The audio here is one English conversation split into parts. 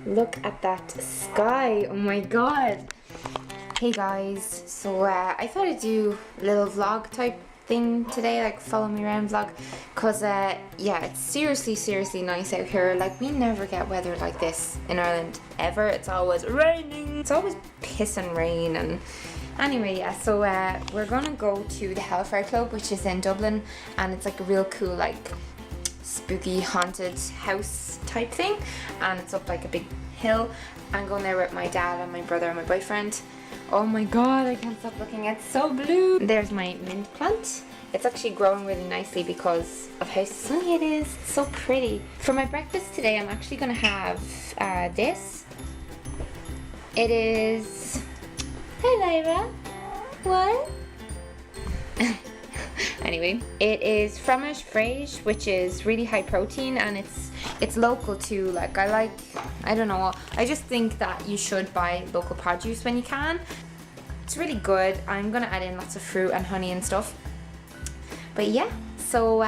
Look at that sky. Oh my god. Hey guys, so I thought I'd do a little vlog type thing today, like follow me around vlog, because yeah, it's seriously nice out here. Like, we never get weather like this in Ireland ever. It's always raining, it's always piss and rain. And anyway, yeah, so we're gonna go to the Hellfire Club, which is in Dublin, and it's like a real cool, like, spooky haunted house type thing, and it's up like a big hill. I'm going there with my dad and my brother and my boyfriend. Oh my god, I can't stop looking, it's so blue. There's my mint plant. It's actually growing really nicely because of how sunny it is. It's so pretty. For my breakfast today, I'm actually gonna have this. It is... Hey Lyra. What? Anyway, it is fromage fraiche, which is really high protein, and it's local too. Like, I don't know, I just think that you should buy local produce when you can. It's really good. I'm gonna add in lots of fruit and honey and stuff. But yeah, so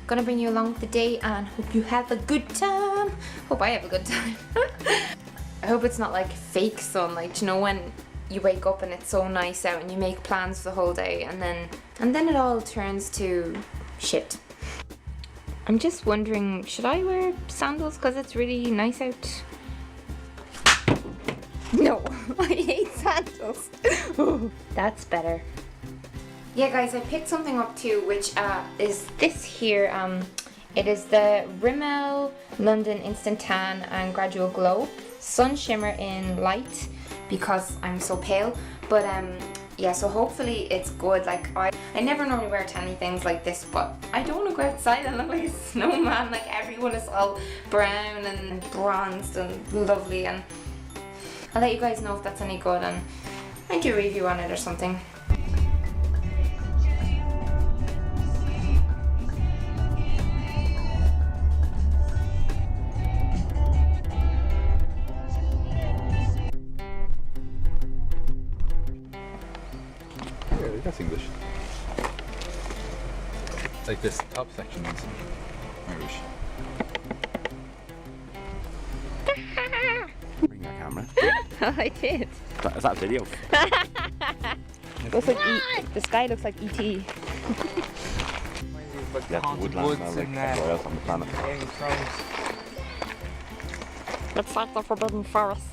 gonna bring you along for the day and hope you have a good time. Hope I have a good time. I hope it's not like fake sun, like, you know, when you wake up and it's so nice out and you make plans for the whole day and then it all turns to shit. I'm just wondering, should I wear sandals because it's really nice out? No, I hate sandals. That's better. Yeah guys, I picked something up too, which is this here. It is the Rimmel London Instant Tan and Gradual Glow Sun Shimmer in Light, because I'm so pale. But yeah, so hopefully it's good. Like, I never normally wear tanny things like this, but I don't want to go outside and look like a snowman. Like, everyone is all brown and bronzed and lovely, and I'll let you guys know if that's any good and I do a review on it or something. That's English. Like this top section is Irish. Bring your camera. Oh, I did. Is that video? Looks like the sky looks like E.T. Yeah, the woodland now, like everywhere else on the planet. Looks like the Forbidden Forest.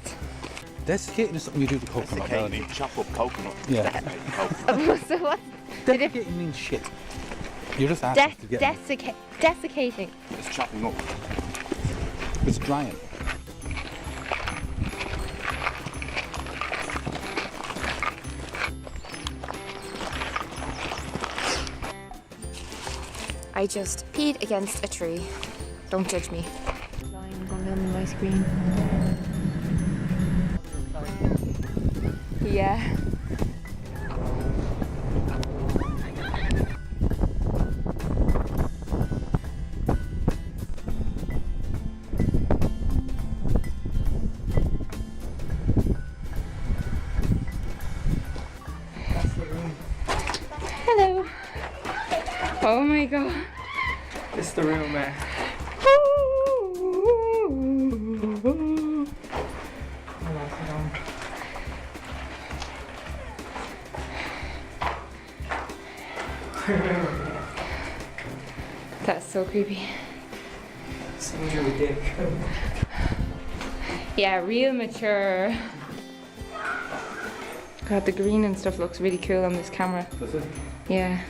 Desiccating is something you do to coconut. Desiccating, you chop up coconut. Yeah. So what? Desiccating means shit. You're just asking to get desiccating. It's chopping up. It's drying. I just peed against a tree. Don't judge me. Line going down my screen. Yeah. Hello. Oh my god. It's the room, man. That's so creepy. Seems really dick. Yeah, real mature. God, the green and stuff looks really cool on this camera. Does it? Yeah.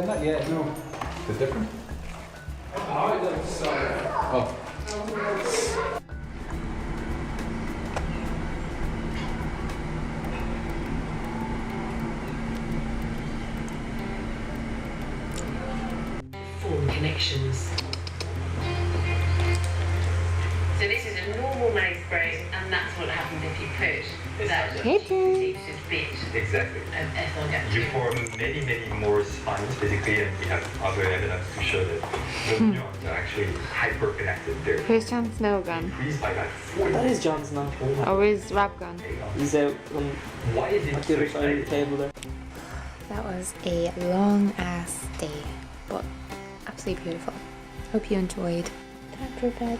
Not yet, no. It's different? Oh. Form connections. So this is a normal nose spray, and that's what happens if you put that Kittens. deepest bit Exactly. of ethyl You glycol. form many more spines basically, and we have other evidence to show that those neurons are actually hyperconnected. They're Where's Jon Snow gone? increased by like 40. That is Jon Snow. Oh, where's Rob gone? He's out on Why is it the so other side of the exciting? table there. That was a long ass day, but absolutely beautiful. Hope you enjoyed. Time for bed.